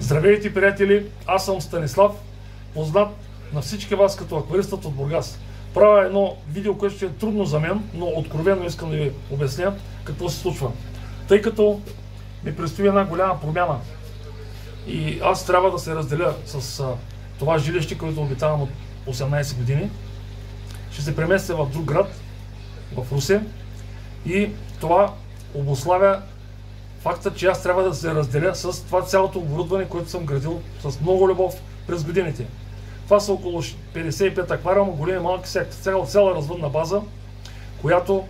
Здравейте, приятели! Аз съм Станислав, познат на всички вас като акваристът от Бургас. Правя едно видео, което ще е трудно за мен, но откровено искам да ви обясня какво се случва. Тъй като ми предстои една голяма промяна и аз трябва да се разделя с това жилище, което обитавам от 18 години. Ще се преместя в друг град, в Русе, и това обуславя факта, че аз трябва да се разделя с това цялото оборудване, което съм градил с много любов през годините. Това са около 55 аквариума, големи и малки, цяла развъдна база, която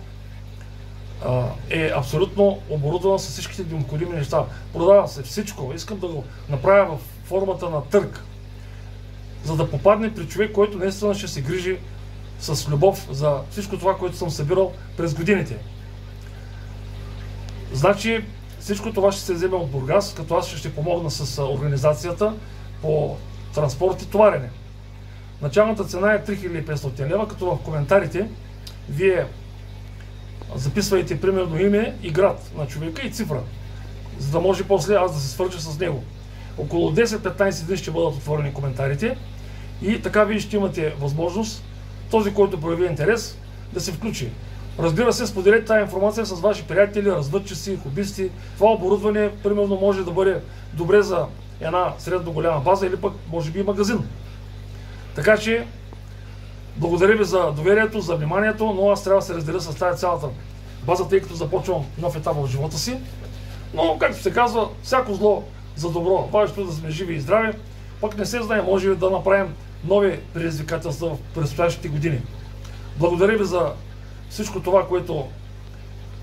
е абсолютно оборудвана с всичките необходими неща. Продава се всичко. Искам да го направя в формата на търг, за да попадне при човек, който наистина ще се грижи с любов за всичко това, което съм събирал през годините. Значи, всичко това ще се вземе от Бургас, като аз ще помогна с организацията по транспорт и товарене. Началната цена е 3500 лева, като в коментарите вие записвайте примерно име и град на човека и цифра, за да може после аз да се свържа с него. Около 10-15 дни ще бъдат отворени коментарите и така вие ще имате възможност този, който прояви интерес, да се включи. Разбира се, споделете тази информация с ваши приятели, развъдчици, хобисти. Това оборудване, примерно, може да бъде добре за една средно голяма база или пък, може би, магазин. Така че, благодаря ви за доверието, за вниманието, но аз трябва да се разделя с тази цялата база, тъй като започвам нов етап в живота си. Но, както се казва, всяко зло за добро. Важното е да сме живи и здрави. Пък не се знае, може да направим нови предизвикателства в предстоящите години. Благодаря ви за всичко това, което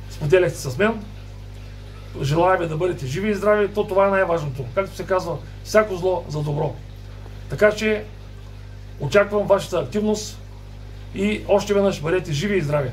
споделяхте с мен. Желая ви да бъдете живи и здрави, то това е най-важното. Както се казва, всяко зло за добро. Така че очаквам вашата активност и още веднъж бъдете живи и здрави.